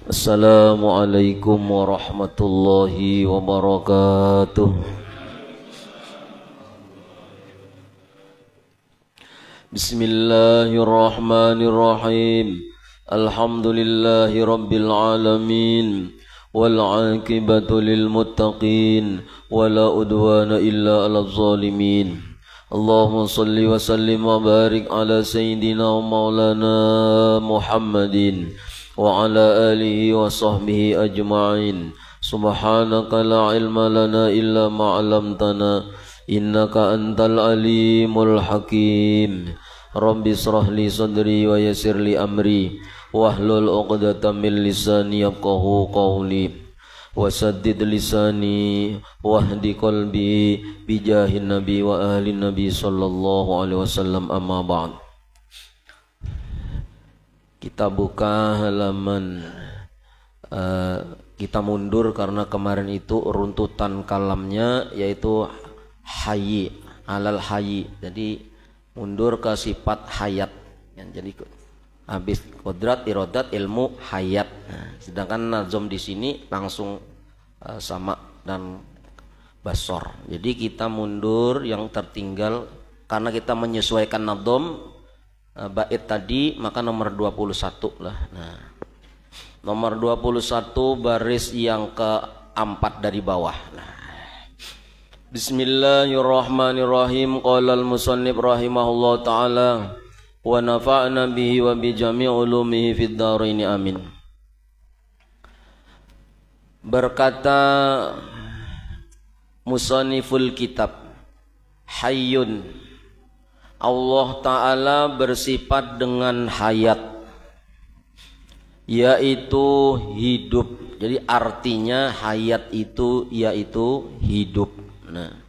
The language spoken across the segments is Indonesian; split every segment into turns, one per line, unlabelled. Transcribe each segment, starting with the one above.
Assalamualaikum warahmatullahi wabarakatuh. Bismillahirrahmanirrahim. Alhamdulillahi rabbil alamin. Wal aqibatu lil muttaqin. Wala udwana illa 'alal zalimin. Allahumma salli wa sallim wa barik ala sayyidina wa maulana Muhammadin wa ala alihi wa sahbihi ajma'in. Subhanaka la ilma lana illa ma 'allamtana innaka antal alimul hakim. Rabbi israh li sadri wa yassir li amri wahlul 'uqdatam min lisani yafqahu qawli. Wasaddid lisani wahdi qalbi bijahin nabi wa ahli nabi sallallahu alaihi wasallam, amma ba'd. Kita buka halaman kita mundur karena kemarin itu runtutan kalamnya yaitu hayy alal hayy. Jadi mundur ke sifat hayat. Jadi habis kodrat, irodat, ilmu, hayat. Nah, sedangkan nazom di sini langsung sama dan basor. Jadi kita mundur yang tertinggal karena kita menyesuaikan nazom bait tadi, maka nomor 21 lah. Nah, nomor 21 baris yang keempat dari bawah. Nah, Bismillahirrahmanirrahim. Qala al-musannif rahimahullah ta'ala wa nafa'na bihi wa bi jami' ulumihi fid dharain, amin. Berkata musanniful kitab, hayyun, Allah Ta'ala bersifat dengan hayat, yaitu hidup. Jadi artinya hayat itu yaitu hidup. Nah,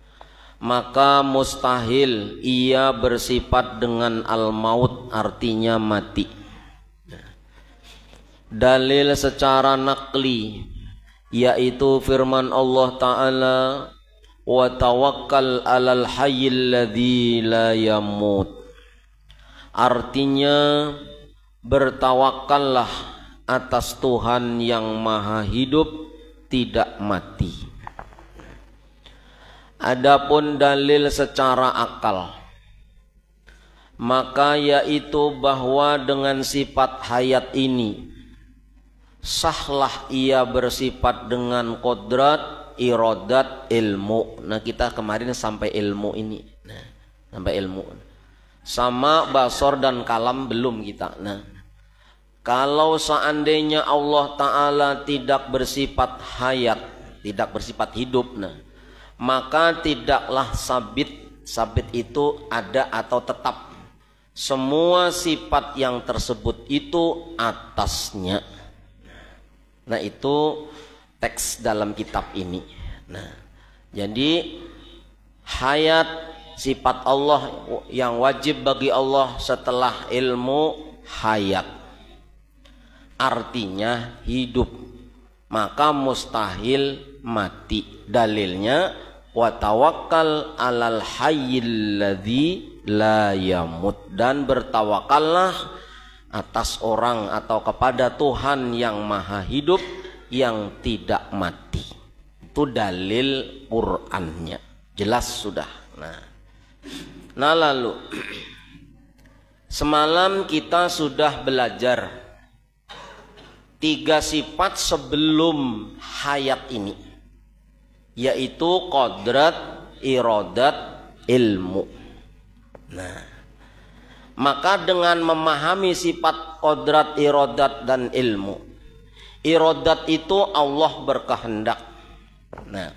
maka mustahil ia bersifat dengan al-maut, artinya mati. Dalil secara nakli yaitu firman Allah Ta'ala, wa tawakkal alal hayyil ladzi la yamut. Artinya bertawakallah atas Tuhan yang maha hidup, tidak mati. Adapun dalil secara akal, maka yaitu bahwa dengan sifat hayat ini sahlah ia bersifat dengan kodrat, irodat, ilmu. Nah, kita kemarin sampai ilmu ini. Nah, sampai ilmu. Sama basor dan kalam belum kita. Nah, kalau seandainya Allah Ta'ala tidak bersifat hayat, tidak bersifat hidup, nah, maka tidaklah sabit. Sabit itu ada atau tetap. Semua sifat yang tersebut itu atasnya. Nah, itu teks dalam kitab ini. Nah, jadi hayat sifat Allah yang wajib bagi Allah setelah ilmu, hayat artinya hidup, maka mustahil mati. Dalilnya wa tawakkal alal hayyil ladzi la yamut, dan bertawakallah atas orang atau kepada Tuhan yang maha hidup yang tidak mati. Itu dalil Qur'annya, jelas sudah. Nah lalu semalam kita sudah belajar 3 sifat sebelum hayat ini, yaitu kodrat, irodat, ilmu. Nah, maka dengan memahami sifat kodrat, irodat, dan ilmu. Irodat itu Allah berkehendak. Nah,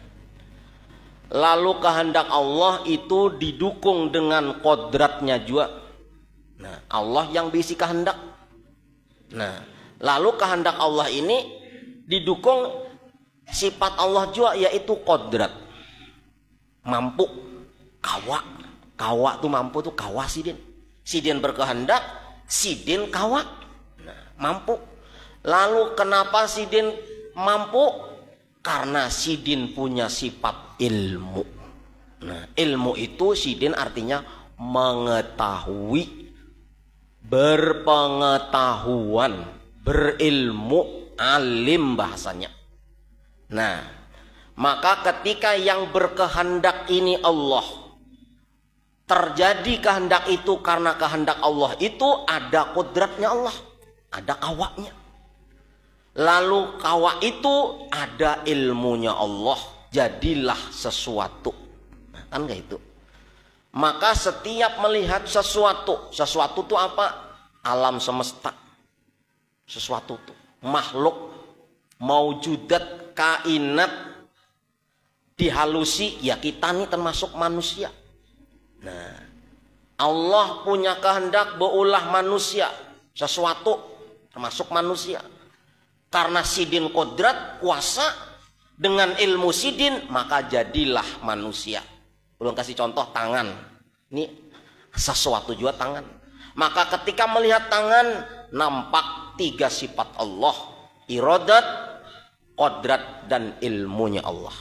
lalu kehendak Allah itu didukung dengan kodratnya juga. Nah, Allah yang berisi kehendak. Nah, lalu kehendak Allah ini didukung sifat Allah juga, yaitu kodrat. Mampu, kawa. Kawa tuh mampu tuh kawa sidin. Sidin berkehendak, sidin kawa. Nah, mampu. Lalu kenapa sidin mampu? Karena sidin punya sifat ilmu. Nah, ilmu itu sidin artinya mengetahui, berpengetahuan, berilmu, alim bahasanya. Nah, maka ketika yang berkehendak ini Allah, terjadi kehendak itu karena kehendak Allah itu ada kodratnya Allah, ada kawaknya. Lalu kawak itu ada ilmunya Allah, jadilah sesuatu. Nah, kan kayak itu. Maka setiap melihat sesuatu itu apa? Alam semesta. Sesuatu itu makhluk, maujudat, kainat, dihalusi, ya kita nih termasuk manusia. Nah, Allah punya kehendak berulah manusia, sesuatu termasuk manusia. Karena sidin kodrat, kuasa, dengan ilmu sidin, maka jadilah manusia. Belum kasih contoh tangan. Ini sesuatu juga tangan. Maka ketika melihat tangan, nampak 3 sifat Allah. Iradat, kodrat, dan ilmunya Allah.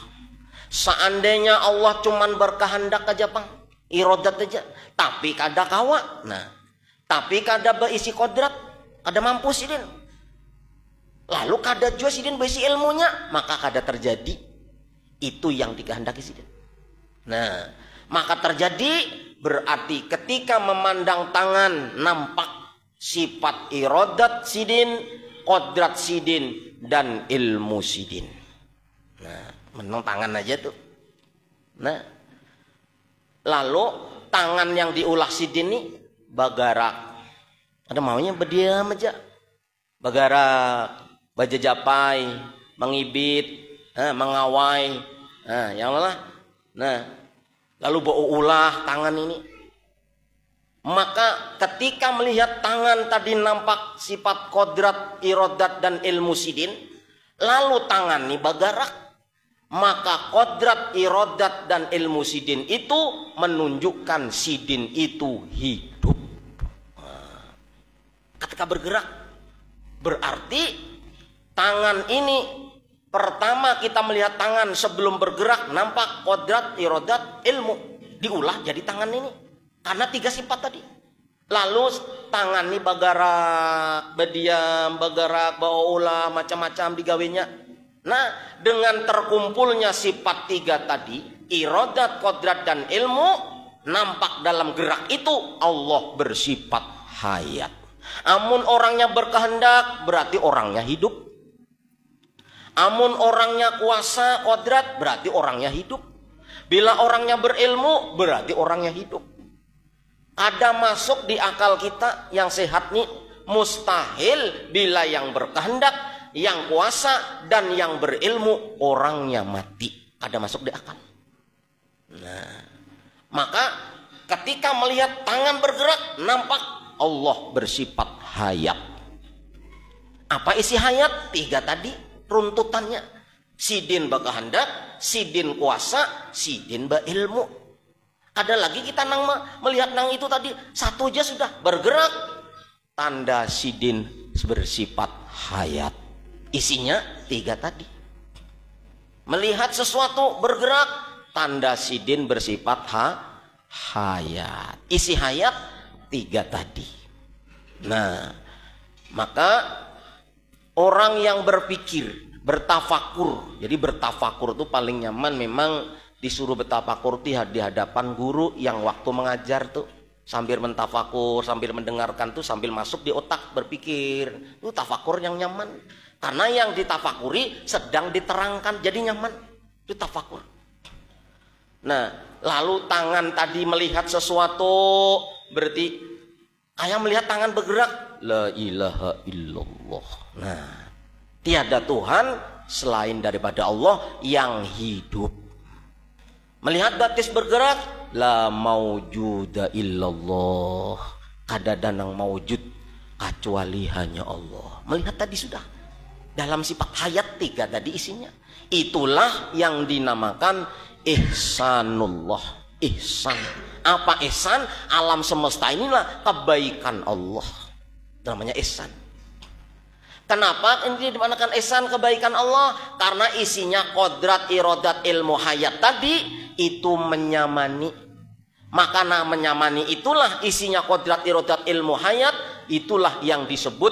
Seandainya Allah cuman berkehendak aja bang, iradat aja, tapi kada kawa. Nah, tapi kada berisi kodrat, kada mampu sidin. Lalu kada jua sidin berisi ilmunya, maka kada terjadi itu yang dikehendaki sidin. Nah, maka terjadi berarti ketika memandang tangan nampak sifat iradat sidin, kodrat sidin, dan ilmu sidin. Nah, menang tangan aja tuh. Nah, lalu tangan yang diulah sidin ini bagarak. Ada maunya berdiam aja. Bagarak, bajajapai, mengibit, mengawai. Nah, yang mana? Nah, lalu berulah tangan ini. Maka ketika melihat tangan tadi nampak sifat kodrat, iradat, dan ilmu sidin, lalu tangan ini bagarak, maka kodrat, iradat, dan ilmu sidin itu menunjukkan sidin itu hidup. Ketika bergerak, berarti tangan ini pertama kita melihat tangan sebelum bergerak nampak kodrat, iradat, ilmu, diulah jadi tangan ini karena 3 sifat tadi. Lalu tangan ini bagarak, berdiam, bagarak, berulah, macam-macam digawenya. Nah, dengan terkumpulnya sifat 3 tadi, iradat, kodrat, dan ilmu, nampak dalam gerak itu Allah bersifat hayat. Amun orangnya berkehendak, berarti orangnya hidup. Amun orangnya kuasa, kodrat, berarti orangnya hidup. Bila orangnya berilmu, berarti orangnya hidup. Ada masuk di akal kita yang sehat nih, mustahil bila yang berkehendak, yang kuasa, dan yang berilmu orangnya mati. Ada masuk di akal. Nah, maka ketika melihat tangan bergerak, nampak Allah bersifat hayat. Apa isi hayat? 3 tadi runtutannya. Sidin berkehendak, sidin kuasa, sidin berilmu. Ada lagi kita melihat nang itu tadi, 1 aja sudah bergerak. Tanda sidin bersifat hayat. Isinya 3 tadi. Melihat sesuatu bergerak, tanda sidin bersifat hayat. Isi hayat 3 tadi. Nah, maka orang yang berpikir, bertafakur. Jadi bertafakur itu paling nyaman memang disuruh bertafakur di hadapan guru yang waktu mengajar tuh sambil mentafakur, sambil mendengarkan tuh sambil masuk di otak berpikir. Itu tafakur yang nyaman. Karena yang ditafakuri sedang diterangkan jadi nyaman. Itu tafakur. Nah, lalu tangan tadi melihat sesuatu berarti kayak melihat tangan bergerak. La ilaha illallah. Nah, tiada Tuhan selain daripada Allah yang hidup. Melihat batis bergerak, la maujuda illallah. Kada danang maujud kecuali hanya Allah. Melihat tadi sudah. Dalam sifat hayat 3 tadi isinya. Itulah yang dinamakan ihsanullah. Ihsan. Apa ihsan? Alam semesta inilah kebaikan Allah. Namanya ihsan. Kenapa ini dimanakan ihsan kebaikan Allah? Karena isinya kodrat, iradat, ilmu hayat tadi itu menyamani. Maka menyamani itulah isinya kodrat, iradat, ilmu hayat. Itulah yang disebut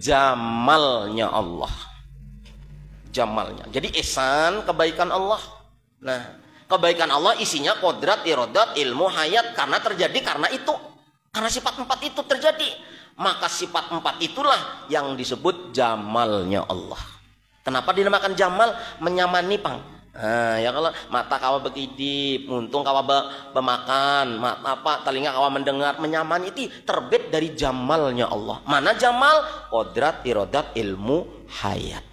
jamalnya Allah. Jamalnya. Jadi ihsan kebaikan Allah. Nah, kebaikan Allah isinya kodrat, irodat, ilmu, hayat karena terjadi karena itu. Karena sifat 4 itu terjadi. Maka sifat 4 itulah yang disebut jamalnya Allah. Kenapa dinamakan jamal? Menyamani pang. Nah, ya kalau mata kawa bekidip, untung kawa bemakan, telinga kawa mendengar, menyamani itu terbit dari jamalnya Allah. Mana jamal? Kodrat, irodat, ilmu, hayat.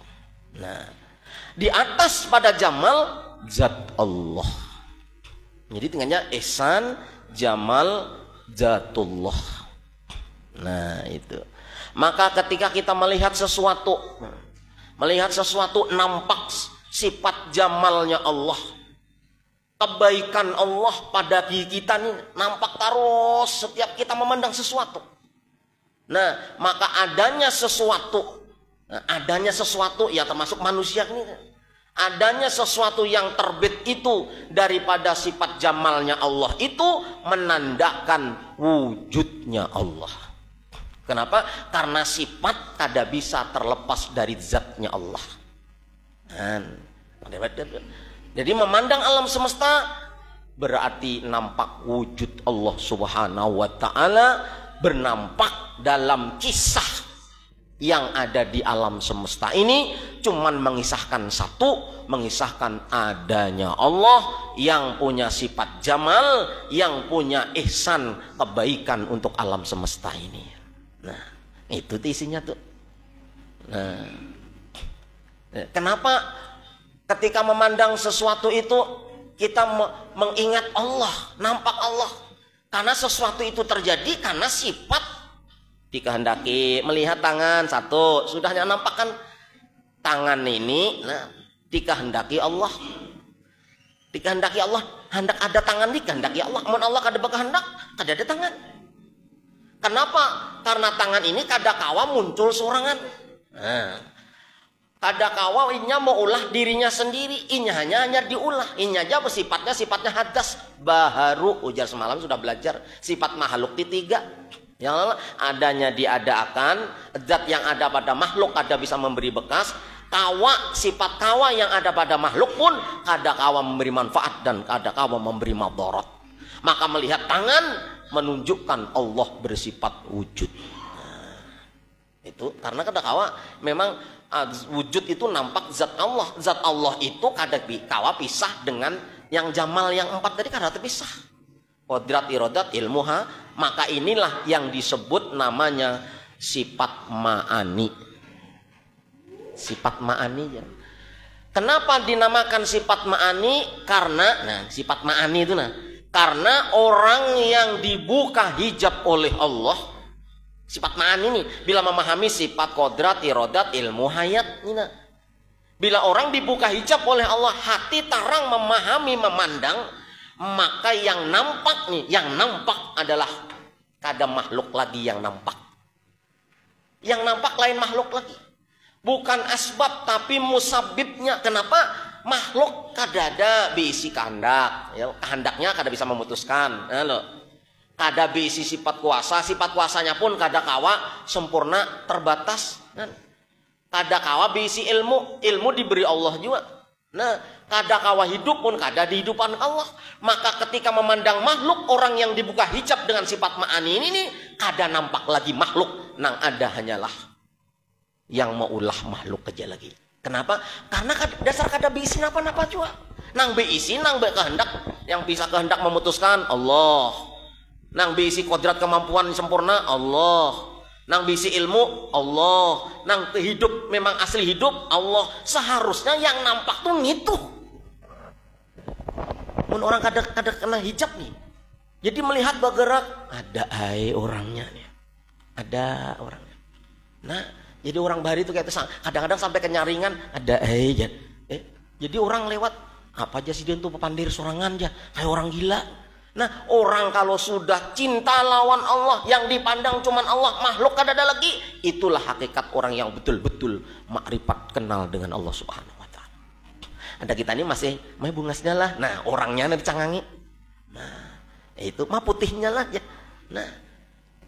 Nah, di atas pada jamal zat Allah. Jadi tinggalnya ihsan, jamal, zatullah. Nah, itu. Maka ketika kita melihat sesuatu nampak sifat jamalnya Allah, kebaikan Allah pada diri kita nih nampak terus setiap kita memandang sesuatu. Nah, maka adanya sesuatu ya termasuk manusia ini, adanya sesuatu yang terbit itu daripada sifat jamalnya Allah itu menandakan wujudnya Allah. Kenapa? Karena sifat kada bisa terlepas dari zatnya Allah. Jadi memandang alam semesta berarti nampak wujud Allah Subhanahu wa ta'ala, bernampak dalam kisah yang ada di alam semesta ini cuman mengisahkan adanya Allah yang punya sifat jamal, yang punya ihsan kebaikan untuk alam semesta ini. Nah, itu isinya tuh. Nah, kenapa ketika memandang sesuatu itu kita mengingat Allah, nampak Allah? Karena sesuatu itu terjadi karena sifat dikehendaki. Melihat tangan satu, sudahnya nampakkan tangan ini, nah dikehendaki Allah. Dikehendaki Allah, hendak ada tangan dikehendaki Allah. Mun Allah kada berkehendak, kada ada tangan. Kenapa? Karena tangan ini kada kawa muncul sorangan. Nah, kada kawa inya mau ulah dirinya sendiri, inya hanya diulah. Inya aja sifatnya hadas. Baharu ujar semalam sudah belajar sifat makhluk di 3. Yang adanya diadakan, zat yang ada pada makhluk kada bisa memberi bekas. Sifat kawa yang ada pada makhluk pun kada kawa memberi manfaat dan kada kawa memberi madarat. Maka melihat tangan menunjukkan Allah bersifat wujud. Nah, itu karena kada kawa memang wujud itu nampak zat Allah. Zat Allah itu kada kawa pisah dengan yang jamal yang 4 tadi, kada terpisah. Kodrat, irodat, ilmu, maka inilah yang disebut namanya sifat ma'ani. Sifat ma'ani ya. Kenapa dinamakan sifat ma'ani? Karena sifat ma'ani itu karena orang yang dibuka hijab oleh Allah, sifat ma'ani ini bila memahami sifat kodrat, irodat, ilmu, hayat ini. Bila orang dibuka hijab oleh Allah, hati tarang memahami, memandang, maka yang nampak adalah kada makhluk lagi yang nampak. Yang nampak lain makhluk lagi. Bukan asbab tapi musabibnya. Kenapa? Makhluk kada ada beisi kehendak, ya, kehendaknya kada bisa memutuskan. Kada beisi sifat kuasanya pun kada kawa sempurna, terbatas. Kada kawa beisi ilmu diberi Allah juga. Nah, kada kawa hidup pun kada dihidupan Allah. Maka ketika memandang makhluk, orang yang dibuka hijab dengan sifat ma'ani ini kada nampak lagi makhluk, nang ada hanyalah yang maulah makhluk aja lagi. Kenapa? Karena dasar kada beisi napa-napa juga. Nang beisi, nang kehendak, yang bisa kehendak memutuskan Allah. Nang beisi kodrat kemampuan sempurna Allah. Nang beisi ilmu Allah. Nang hidup memang asli hidup Allah. Seharusnya yang nampak tuh ngitu. Mun orang kada kena hijab nih. Jadi melihat bergerak, ada orangnya nih. Ada orangnya. Nah, jadi orang bahari itu kayak kadang-kadang sampai kenyaringan ada jadi orang lewat apa aja sih dia tuh pepandir sorangan aja kayak orang gila. Nah, orang kalau sudah cinta lawan Allah, yang dipandang cuman Allah, makhluk kada ada lagi, itulah hakikat orang yang betul-betul makrifat kenal dengan Allah Subhanahu wa taala. Ada kita ini masih bungasnya lah. Nah, orangnya nanti cangangi. Nah, itu mah putihnya lah ya. Nah,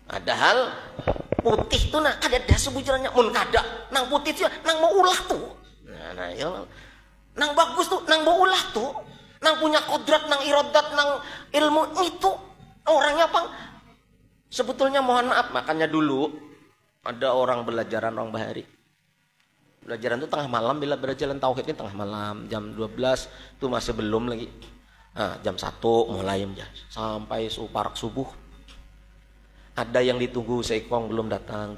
Padahal putih tuh nah kada ada sebujarannya mun kada nang putih tuh nang mau ulah tuh. Nah, ya. Nang bagus tuh nang mau ulah tuh. Nang punya kodrat, nang irodat, nang ilmu itu orangnya apa? Sebetulnya mohon maaf, makanya dulu ada orang belajaran orang bahari. Belajaran itu tengah malam, bila belajaran tauhid ini tengah malam, jam 12 itu masih belum lagi. Nah, jam 1 mulai sampai parak subuh. Ada yang ditunggu seikong belum datang.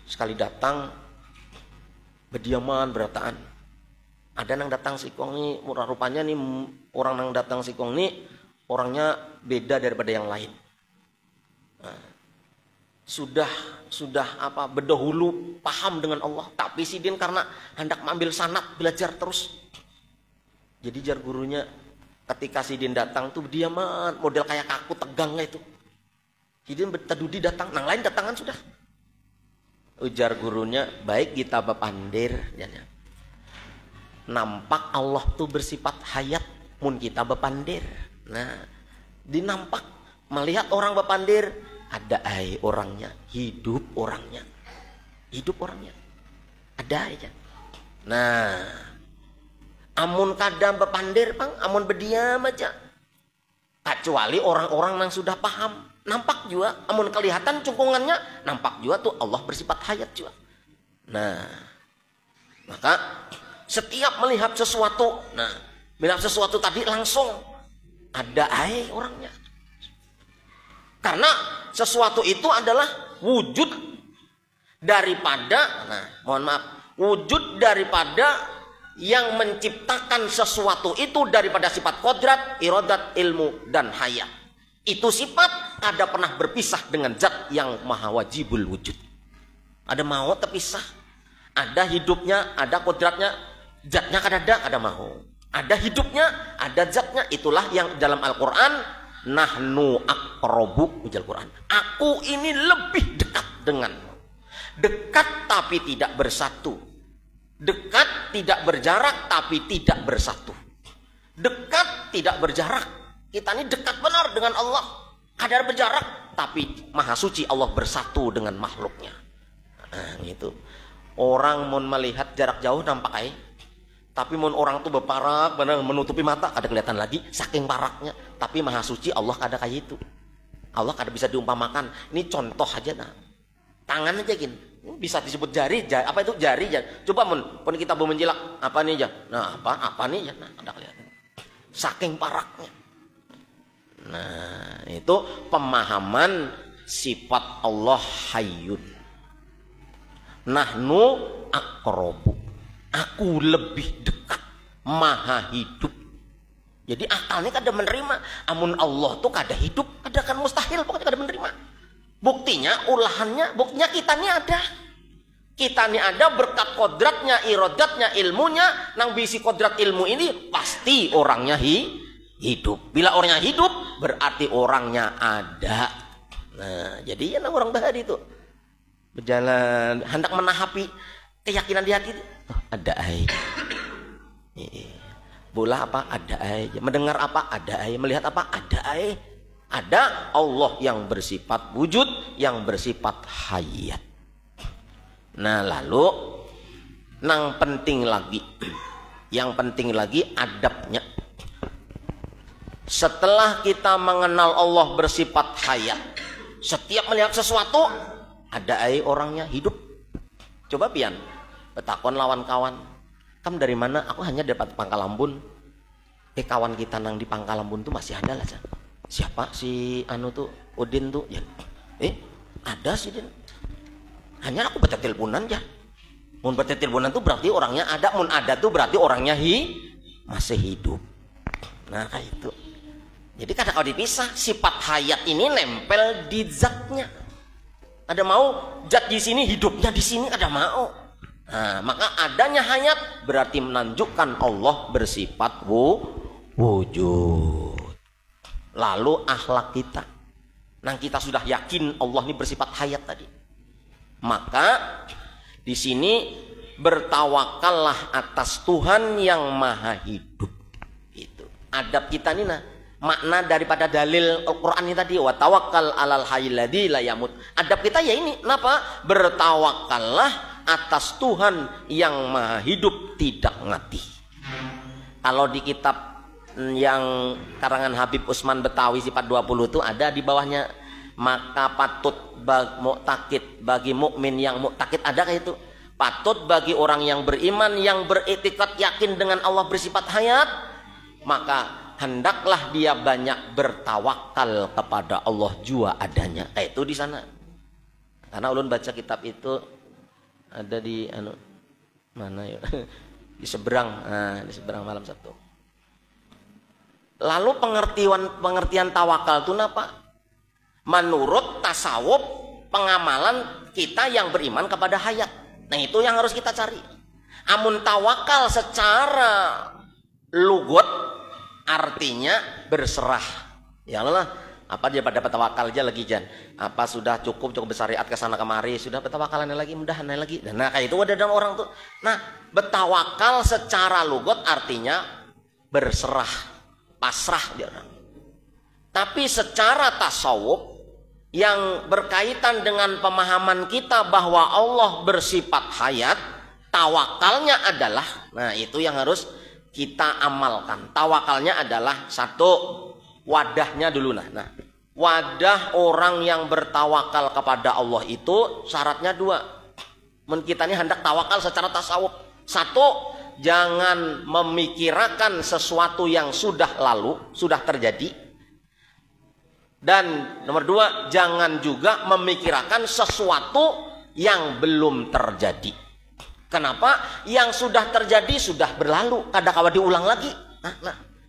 Sekali datang berdiaman berataan. Ada nang datang sikong nih, rupanya nih orang nang datang sikong nih orangnya beda daripada yang lain. Nah, sudah apa berdahulu paham dengan Allah, tapi sidin karena hendak mengambil sanad belajar terus. Jadi jar gurunya ketika sidin datang tuh diaman, model kayak kaku tegangnya itu. Sidin bertadudi datang, nang lain datangan sudah. Ujar gurunya, baik kita bepandir, nampak Allah tuh bersifat hayat, mun kita bepandir. Nah, dinampak melihat orang bepandir, ada orangnya, hidup orangnya, ada aja. Nah, amun kadang bepandir bang, amun berdiam aja. Kecuali orang-orang yang sudah paham, nampak juga, amun kelihatan cungkungannya, nampak juga tuh Allah bersifat hayat juga. Nah, maka setiap melihat sesuatu, melihat sesuatu tadi langsung ada orangnya. Karena sesuatu itu adalah wujud daripada, wujud daripada yang menciptakan sesuatu itu daripada sifat kodrat, irodat, ilmu, dan hayat. Itu sifat ada pernah berpisah dengan zat yang maha wajibul wujud. Ada mau terpisah. Ada hidupnya, ada kodratnya, zatnya kada mau. Ada hidupnya, ada zatnya. Itulah yang dalam Al-Quran, nahnu aqrabu ujal Quran. Aku ini lebih dekat denganmu. Dekat tapi tidak bersatu. Dekat tidak berjarak tapi tidak bersatu. Dekat tidak berjarak. Kita ini dekat benar dengan Allah. Kadar berjarak tapi maha suci Allah bersatu dengan makhluknya. Nah, gitu. Orang mau melihat jarak jauh nampak tapi mau orang tuh berparak benar menutupi mata kada kelihatan lagi saking paraknya. Tapi maha suci Allah kada kayak itu. Allah kada bisa diumpamakan. Ini contoh aja tangan aja gini bisa disebut jari. Apa itu jari? Coba pun kita mau menjilak apa nih aja. Nah apa nih ya? Nah kada kelihatan saking paraknya. Nah itu pemahaman sifat Allah hayyun. Nahnu aqrabu, aku lebih dekat, maha hidup. Jadi akalnya kada menerima, amun Allah tuh kada hidup, kada kan mustahil, pokoknya kada menerima. Buktinya buktinya kita ini ada. Kita ini ada berkat kodratnya, irodatnya, ilmunya, nang bisi kodrat ilmu ini pasti orangnya hidup. Bila orangnya hidup, berarti orangnya ada. Nah, jadi ya orang bahari itu. Berjalan hendak menahapi keyakinan di hati, ada bola apa ada mendengar apa ada melihat apa ada ada Allah yang bersifat wujud, yang bersifat hayat. Nah lalu yang penting lagi adabnya. Setelah kita mengenal Allah bersifat hayat, setiap melihat sesuatu ada orangnya hidup. Coba pian betakon lawan kawan, kamu dari mana? Aku hanya dapat Pangkalambun. Kawan kita nang di Pangkalambun tuh masih ada lah. Siapa si anu tuh Udin tuh ya. Ada sih Din. Hanya aku baca teleponan ya. Mun baca teleponan tuh berarti orangnya ada. Mun ada tuh berarti orangnya masih hidup. Nah kayak itu. Jadi kadang kalau dipisah, sifat hayat ini nempel di zatnya. Ada mau zat di sini, hidupnya di sini, ada mau. Nah, maka adanya hayat berarti menunjukkan Allah bersifat wujud. Lalu akhlak kita, nang kita sudah yakin Allah ini bersifat hayat tadi. Maka di sini bertawakallah atas Tuhan yang maha hidup. Itu adab kita nih makna daripada dalil Al-Quran ini tadi, wa tawakkal alal hayyil ladzi la yamut. Adab kita ya ini, kenapa? Bertawakallah atas Tuhan yang maha hidup tidak mati. Kalau di kitab yang karangan Habib Usman Betawi sifat 20 itu ada di bawahnya, maka patut mu'takid bagi mukmin yang mu'takid, ada kayak itu. Patut bagi orang yang beriman yang beriktikad yakin dengan Allah bersifat hayat, maka hendaklah dia banyak bertawakal kepada Allah jua adanya. Itu di sana. Karena ulun baca kitab itu ada di mana ya? Di seberang, di seberang malam Sabtu. Lalu pengertian tawakal itu apa? Menurut tasawuf pengamalan kita yang beriman kepada hayat. Nah, itu yang harus kita cari. Amun tawakal secara lugot artinya berserah. Ya Allah, apa dia pada tawakal aja lagi jan. Apa sudah cukup bersyariat ke sana kemari, sudah bertawakalnya lagi, mudahan lagi. Nah, kayak itu ada orang tuh. Nah, bertawakal secara lugot artinya berserah, pasrah dia orang. Tapi secara tasawuf yang berkaitan dengan pemahaman kita bahwa Allah bersifat hayat, tawakalnya adalah, nah itu yang harus kita amalkan. Tawakalnya adalah satu, wadahnya dulu. Nah, wadah orang yang bertawakal kepada Allah itu syaratnya dua. Kita ini hendak tawakal secara tasawuf. Satu, jangan memikirkan sesuatu yang sudah lalu, sudah terjadi. Dan nomor dua, jangan juga memikirkan sesuatu yang belum terjadi. Kenapa? Yang sudah terjadi sudah berlalu, kadang-kadang diulang lagi.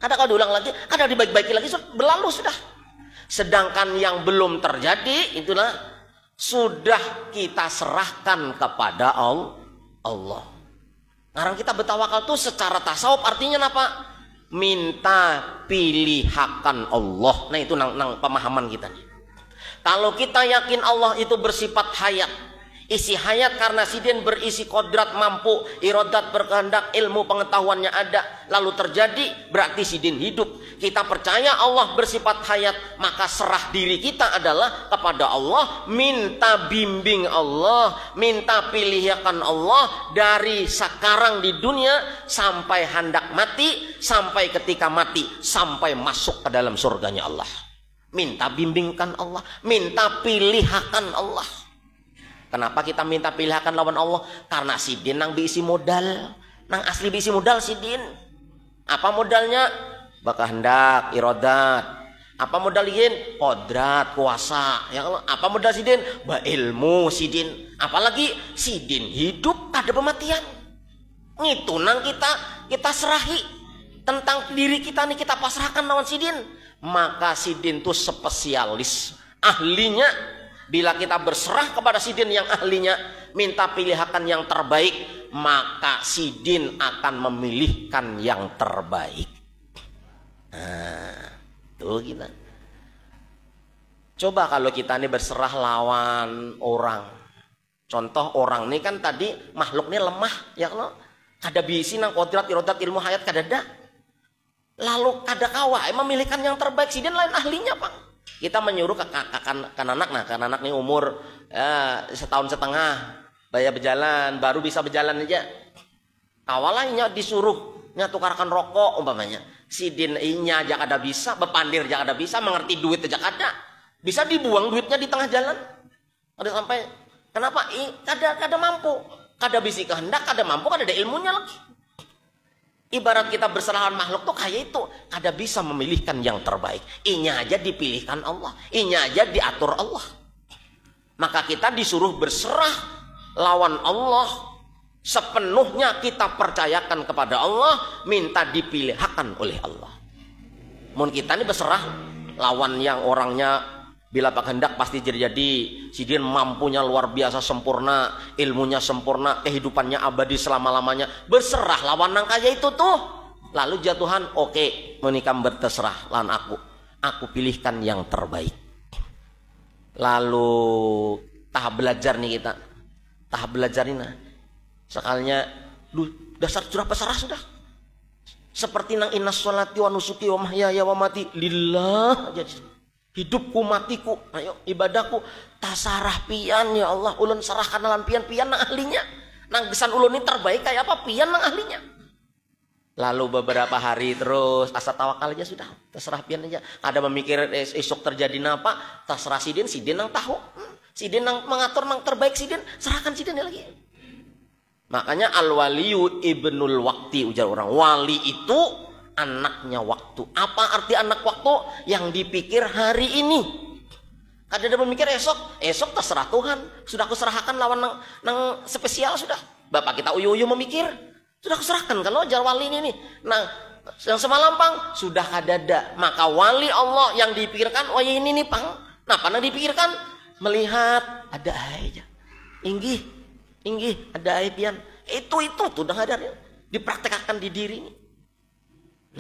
Kadang-kadang diulang lagi, kadang dibaik-baiki lagi, berlalu sudah. Sedangkan yang belum terjadi itulah sudah kita serahkan kepada Allah. Sekarang kita bertawakal tuh secara tasawuf artinya apa? Minta pilihakan Allah. Nah itu nang pemahaman kita nih. Kalau kita yakin Allah itu bersifat hayat, isi hayat karena sidin berisi kodrat, mampu, irodat, berkehendak, ilmu pengetahuannya ada, lalu terjadi, berarti sidin hidup. Kita percaya Allah bersifat hayat, maka serah diri kita adalah kepada Allah, minta bimbing Allah, minta pilihan Allah dari sekarang di dunia sampai hendak mati, sampai ketika mati, sampai masuk ke dalam surganya Allah. Minta bimbingkan Allah, minta pilihakan Allah. Kenapa kita minta pilihakan lawan Allah? Karena sidin nang diisi modal, nang asli diisi modal sidin. Apa modalnya? Bakahendak, irodat. Apa modal sidin? Kodrat, kuasa. Ya Allah. Apa modal sidin? Ilmu sidin. Apalagi sidin hidup ada pematian. Itu nang kita serahi tentang diri kita nih, kita pasrahkan lawan sidin. Maka sidin itu spesialis, ahlinya. Bila kita berserah kepada sidin yang ahlinya, minta pilihan yang terbaik, maka sidin akan memilihkan yang terbaik. Nah, tuh kita. Coba kalau kita ini berserah lawan orang. Contoh orang ini kan tadi makhluknya lemah, ya Allah. Kada bisi nang kodrat, irodat, ilmu hayat kadada. Lalu kada kawa, memilihkan yang terbaik, sidin lain ahlinya, Pak. Kita menyuruh ke anak, nah kan anak nih umur setahun setengah, bayar berjalan, baru bisa berjalan aja. Awalnya disuruhnya tukarkan rokok umpamanya. Sidin inya aja kada bisa, bepandir aja kada bisa, mengerti duit aja kada. Bisa dibuang duitnya di tengah jalan. Ada sampai kenapa? Kada mampu, kada bisi kehendak, kada mampu, kada ada ilmunya lagi. Ibarat kita berserahan makhluk tuh kayak itu, kada bisa memilihkan yang terbaik. Inya aja dipilihkan Allah, inya aja diatur Allah. Maka kita disuruh berserah lawan Allah, sepenuhnya kita percayakan kepada Allah, minta dipilihkan oleh Allah. Mun kita ini berserah lawan yang orangnya bila kehendak pasti jadi. Sidin mampunya luar biasa sempurna, ilmunya sempurna, kehidupannya abadi selama-lamanya. Berserah lawan nang kaya itu tuh. Lalu jatuhan, oke, menikah berterserah lawan aku pilihkan yang terbaik. Lalu tahap belajar nih kita. Tahap belajar ini. Sekalinya dasar curah peserah sudah. Seperti nang inna sholati wa nusuki wa mahyaya wa mati lillah. Jadi hidupku matiku, ayo ibadahku tasarah pian ya Allah, ulun serahkan dalam pian nang ahlinya. Nang gesan ulun ini terbaik kayak apa pian nang ahlinya. Lalu beberapa hari terus asa tawakal aja sudah, terserah pian aja. Ada memikir esok terjadi apa, terserah sidin nang tahu. Sidin nang mengatur nang terbaik sidin, serahkan sidin lagi. Makanya al-waliyu ibnul wakti, ujar orang. Wali itu anaknya waktu. Apa arti anak waktu? Yang dipikir hari ini. Kadang ada memikir esok terserah Tuhan. Sudah aku serahkan lawan nang spesial sudah. Bapak kita uyu-uyu memikir, sudah aku serahkan kalau jar wali ini nih. Nah, yang semalam pang sudah kadada. Maka wali Allah yang dipikirkan, oh ini nih pang. Nah, pernah dipikirkan melihat ada aja. Inggih ada aibian. Itu tuh udah ada dipraktekkan di diri ini.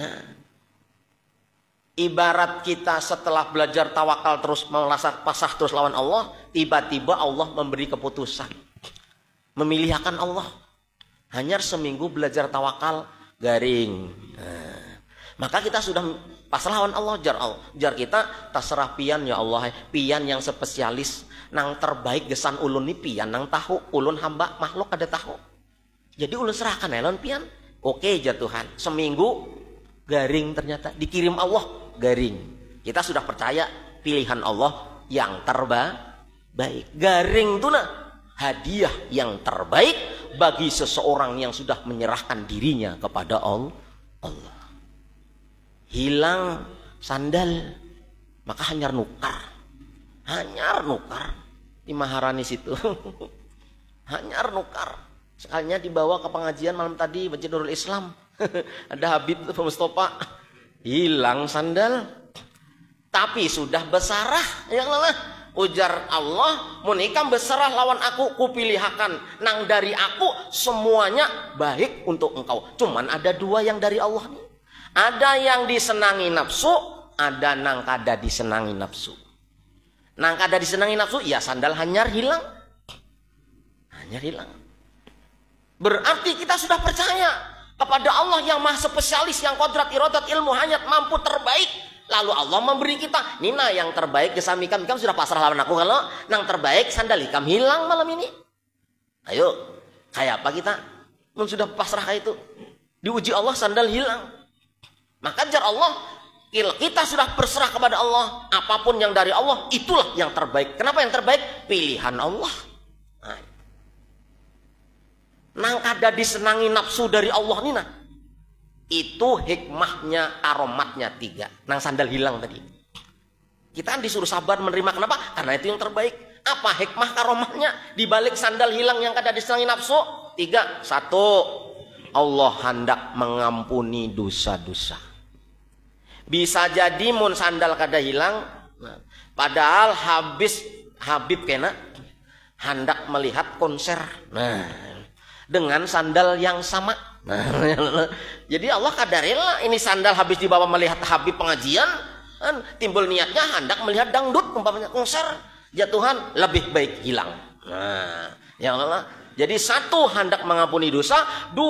Nah, ibarat kita setelah belajar tawakal terus melasar pasah terus lawan Allah, tiba-tiba Allah memberi keputusan. Memilihkan Allah. Hanya seminggu belajar tawakal garing. Nah, maka kita sudah pasrah lawan Allah, jar kita terserah pian ya Allah, pian yang spesialis nang terbaik gesan ulun ni pian nang tahu, ulun hamba makhluk ada tahu. Jadi ulun serahkan elon pian. Oke jar Tuhan, seminggu garing ternyata dikirim Allah garing. Kita sudah percaya pilihan Allah yang terbaik. Garing itu nah hadiah yang terbaik bagi seseorang yang sudah menyerahkan dirinya kepada Allah. Hilang sandal, maka hanyar nukar di Maharani situ. Hanyar nukar. Sekalinya dibawa ke pengajian malam tadi Masjid Nurul Islam. Ada Habib Mustafa, hilang sandal, tapi sudah besarah yang lelah. Ujar Allah, munikam besarah lawan aku, kupilihakan nang dari aku semuanya baik untuk engkau. Cuman ada dua yang dari Allah nih. Ada yang disenangi nafsu, ada nang kada disenangi nafsu. Nang kada disenangi nafsu, ya sandal hanyar hilang. Berarti kita sudah percaya kepada Allah yang maha spesialis, yang kodrat irodat ilmu hanyat mampu terbaik. Lalu Allah memberi kita, nina yang terbaik kesami ikam sudah pasrah lawan aku. Kalau nang terbaik sandal ikam hilang malam ini. Ayo, kayak apa kita? Sudah pasrah kayak itu. Diuji Allah sandal hilang. Maka jar Allah, kita sudah berserah kepada Allah. Apapun yang dari Allah, itulah yang terbaik. Kenapa yang terbaik? Pilihan Allah. Nang kada disenangi nafsu dari Allah nih nah. Itu hikmahnya, aromatnya 3. Nang sandal hilang tadi. Kita disuruh sabar menerima. Kenapa? Karena itu yang terbaik. Apa hikmah karomahnya dibalik sandal hilang yang kada disenangi nafsu? 3. 1. Allah hendak mengampuni dosa-dosa. Bisa jadi mun sandal kada hilang, padahal Habib kena hendak melihat konser. Nah, dengan sandal yang sama. Nah, jadi Allah kada rela ini sandal habis dibawa melihat Habib pengajian, kan timbul niatnya hendak melihat dangdut umpamanya konser. Ya Tuhan, lebih baik hilang. Nah, ya Allah. Jadi 1 hendak mengampuni dosa, 2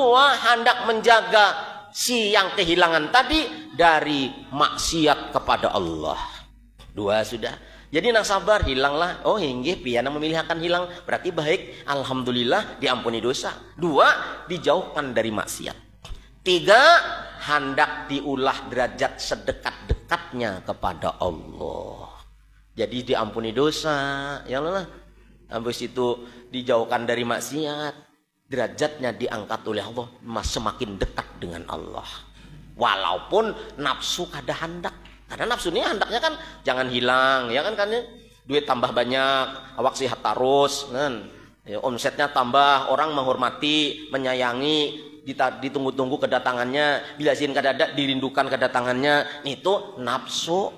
hendak menjaga si yang kehilangan tadi dari maksiat kepada Allah. 2 sudah. Jadi nang sabar hilanglah. Oh hinggih piana memilih akan hilang. Berarti baik. Alhamdulillah diampuni dosa. 2 dijauhkan dari maksiat. 3 hendak diulah derajat sedekat-dekatnya kepada Allah. Jadi diampuni dosa. Ya Allah. Habis itu dijauhkan dari maksiat. Derajatnya diangkat oleh Allah. Semakin dekat dengan Allah. Walaupun nafsu kada hendak. Karena nafsu ini hendaknya kan jangan hilang, ya kan duit tambah banyak, awak sehat terus, kan? Ya, omsetnya tambah, orang menghormati, menyayangi, ditunggu-tunggu kedatangannya, bila izin kadada dirindukan kedatangannya, itu nafsu.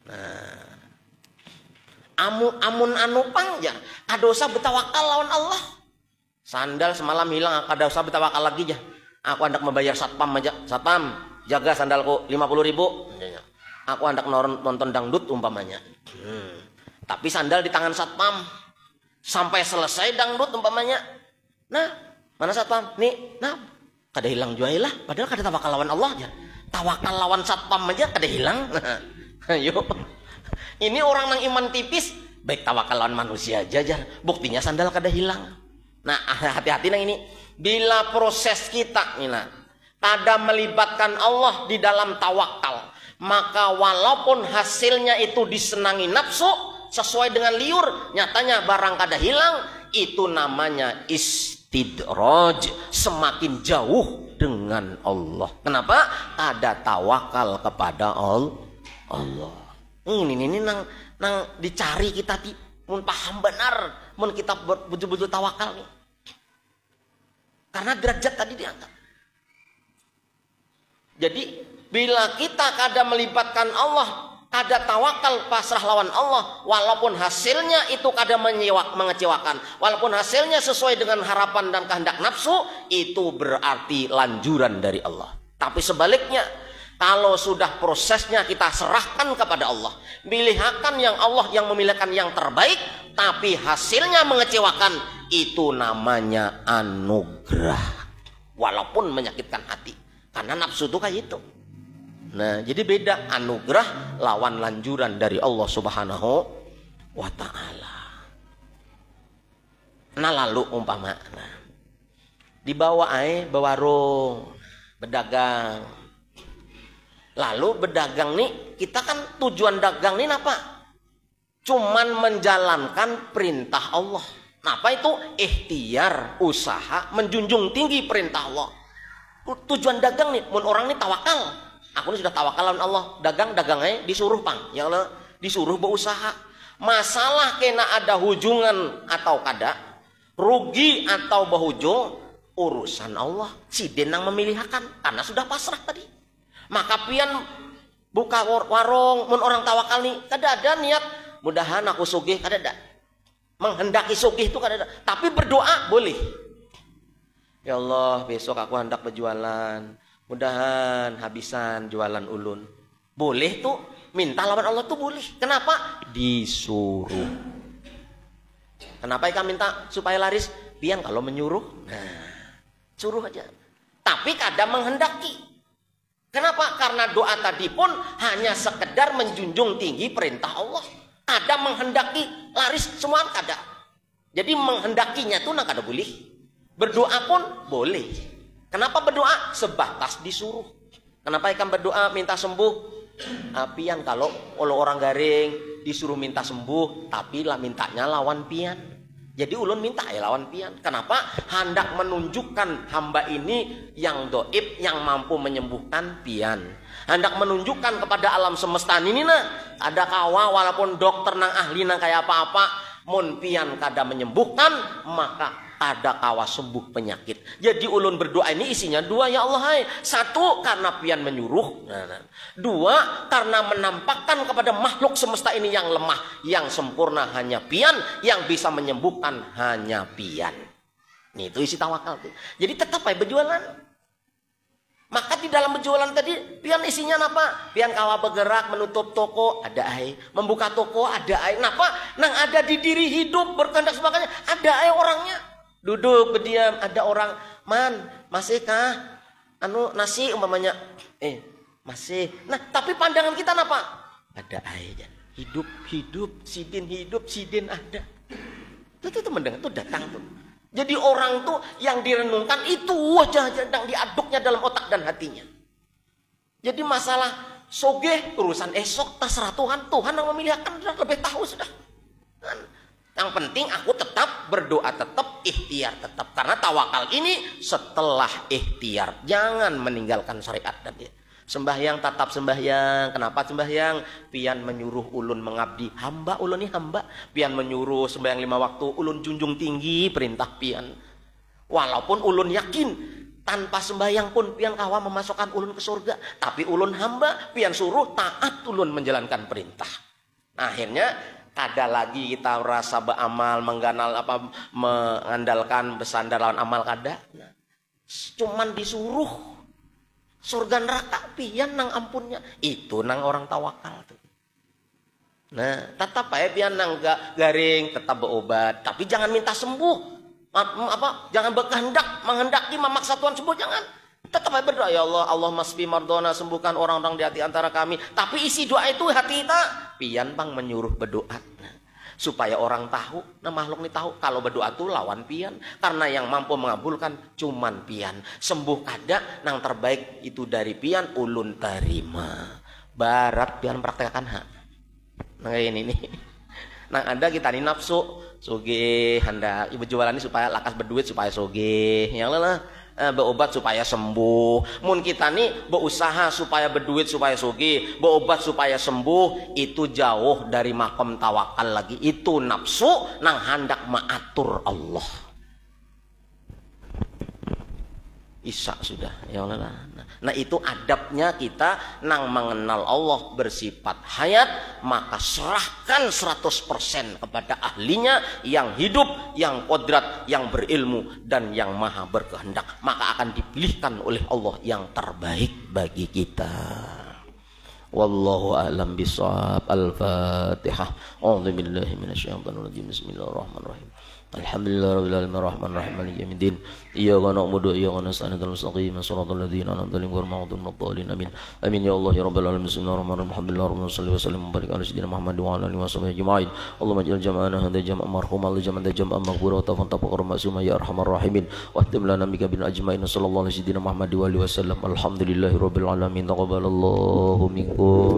Nah, amun anu pang ya, kada usah bertawakal lawan Allah. Sandal semalam hilang, kada usah bertawakal lagi ya. Aku hendak membayar satpam aja, satpam. Jaga sandalku 50.000. Aku hendak nonton dangdut umpamanya. Tapi sandal di tangan satpam sampai selesai dangdut umpamanya. Nah, mana satpam? Nih, nah kada hilang juailah, padahal kada tawakal lawan Allah aja. Tawakal lawan satpam aja kada hilang. Ayo. Ini orang nang iman tipis, baik tawakal lawan manusia aja jar. Buktinya sandal kada hilang. Nah, hati-hati nang ini. Bila proses kita Nina, kada melibatkan Allah di dalam tawakal, maka walaupun hasilnya itu disenangi nafsu sesuai dengan liur, nyatanya barang kada hilang, itu namanya istidraj, semakin jauh dengan Allah. Kenapa? Ada tawakal kepada Allah. Ini nang dicari kita mun paham benar, mun kita betul-betul tawakal nih. Karena derajat tadi diangkat. Jadi bila kita kada melibatkan Allah, kada tawakal pasrah lawan Allah, walaupun hasilnya itu kada mengecewakan, walaupun hasilnya sesuai dengan harapan dan kehendak nafsu, itu berarti lanjuran dari Allah. Tapi sebaliknya, kalau sudah prosesnya kita serahkan kepada Allah, pilihakan yang Allah yang memilihkan yang terbaik, tapi hasilnya mengecewakan, itu namanya anugerah. Walaupun menyakitkan hati, karena nafsu itu kayak itu. Nah, jadi beda anugerah lawan lanjuran dari Allah Subhanahu wa ta'ala. Nah, lalu umpama dibawa warung, berdagang. Lalu berdagang nih, kita kan tujuan dagang nih apa? Cuman menjalankan perintah Allah. Nah, apa itu? Ikhtiar, usaha, menjunjung tinggi perintah Allah. Tujuan dagang nih, mun orang nih tawakal. Aku ini sudah tawakal lawan Allah, dagangnya disuruh pang, ya Allah disuruh berusaha. Masalah kena ada hujungan atau kada, rugi atau berhujung, urusan Allah. Si denang memilihkan karena sudah pasrah tadi. Maka pian buka warung, mun orang tawakal nih, kada ada niat mudahan aku sugih, kada ada. Menghendaki sugih itu kada ada, tapi berdoa boleh. Ya Allah, besok aku hendak berjualan. Mudahan habisan jualan ulun. Boleh tuh, minta lawan Allah tuh boleh. Kenapa? Disuruh. Kenapa ikan minta supaya laris? Pian kalau menyuruh, nah, suruh aja. Tapi kadang menghendaki. Kenapa? Karena doa tadi pun hanya sekedar menjunjung tinggi perintah Allah. Kadang menghendaki laris semua kadang. Jadi menghendakinya tuh nak kada boleh. Berdoa pun boleh. Kenapa berdoa? Sebatas disuruh. Kenapa ikan berdoa minta sembuh? Pian kalau orang garing disuruh minta sembuh, tapi lah mintanya lawan pian. Jadi ulun minta ya lawan pian. Kenapa? Hendak menunjukkan hamba ini yang doib, yang mampu menyembuhkan pian. Hendak menunjukkan kepada alam semesta ini nah, ada kawa walaupun dokter nang ahli nang kayak apa-apa, mun pian kada menyembuhkan, maka ada kawa sembuh penyakit. Jadi ulun berdoa ini isinya dua, ya Allah hai. Satu, karena pian menyuruh. Dua, karena menampakkan kepada makhluk semesta ini yang lemah, yang sempurna hanya pian, yang bisa menyembuhkan hanya pian. Nih, itu isi tawakal tuh. Jadi tetap aja berjualan. Maka di dalam berjualan tadi, pian isinya apa? Pian kawa bergerak, menutup toko, ada ai. Membuka toko, ada ai. Napa? Nang ada di diri hidup, berkehendak sebagainya, ada ai orangnya. Duduk berdiam, ada orang, man, masih kah? Nasi umpamanya, masih. Nah, tapi pandangan kita apa? Ada aja. Hidup, sidin ada. Itu mendengar, itu datang tuh. Jadi orang tuh yang direnungkan itu aja sedang diaduknya dalam otak dan hatinya. Jadi masalah sogeh urusan esok terserah Tuhan. Tuhan yang memilihkan sudah lebih tahu sudah. Yang penting aku tetap berdoa, tetap ikhtiar tetap. Karena tawakal ini setelah ikhtiar. Jangan meninggalkan syariat tadi. Sembahyang tetap sembahyang. Kenapa sembahyang? Pian menyuruh ulun mengabdi. Hamba ulun ini hamba. Pian menyuruh sembahyang 5 waktu. Ulun junjung tinggi perintah pian. Walaupun ulun yakin tanpa sembahyang pun pian kawa memasukkan ulun ke surga. Tapi ulun hamba. Pian suruh taat ulun menjalankan perintah. Nah, akhirnya kada lagi kita merasa beramal, mengandalkan bersandar lawan amal kada. Nah, cuman disuruh surga neraka pian nang ampunnya. Itu nang orang tawakal tuh. Nah, tetap aja pian nang garing tetap berobat, tapi jangan minta sembuh. Jangan berkehendak, menghendaki memaksa Tuhan sembuh, jangan. Tetap berdoa, ya Allah, Allah masfi mardona, sembuhkan orang-orang di hati antara kami. Tapi isi doa itu hati kita pian bang menyuruh berdoa. Supaya orang tahu, nah makhluk ini tahu kalau berdoa itu lawan pian. Karena yang mampu mengabulkan cuman pian. Sembuh kada, nang terbaik itu dari pian, ulun terima. Barat pian praktekkan hak. Nah ini nih. Nang ada kita nih nafsu, soge hendak ibu jualan ini supaya lakas berduit supaya soge. Yang lelah. Berobat supaya sembuh. Mun kita nih berusaha supaya berduit supaya sugi, berobat supaya sembuh, itu jauh dari makom tawakal lagi. Itu nafsu nang hendak maatur Allah. Isa sudah, ya Allah. Nah itu adabnya kita nang mengenal Allah bersifat hayat, maka serahkan 100% kepada ahlinya yang hidup, yang kodrat, yang berilmu dan yang maha berkehendak. Maka akan dipilihkan oleh Allah yang terbaik bagi kita. Wallahu a'lam bishawab. Al-Fatihah. A'udzubillahi minasyaitonirrajim. Bismillahirrahmanirrahim. Alhamdulillahirabbil alamin arrahmanirrahim maliki yaumiddin. Iyyaka na'budu wa iyyaka nasta'in ihdinas siratal siratal ladzina an'amta 'alaihim ghairil maghdubi 'alaihim amin. Amin ya Allah ya rabbal alamin. Bismillahirrahmanirrahim. Alhamdulillahirabbil alamin wa sallam wa barik ala sayyidina Muhammad wa ala alihi washabihi ajma'in. Allahumma ij'al jam'ana hadha jam'an marhuma wa jam'an jam'an maghfura wa tafaqqa ma'suma ya arhamar rahimin. Wa ahtim lana bika bil ajma'in sallallahu alaihi sayyidina Muhammad wa alihi wasallam. Alhamdulillahirabbil alamin. Taqabbalallahu minkum.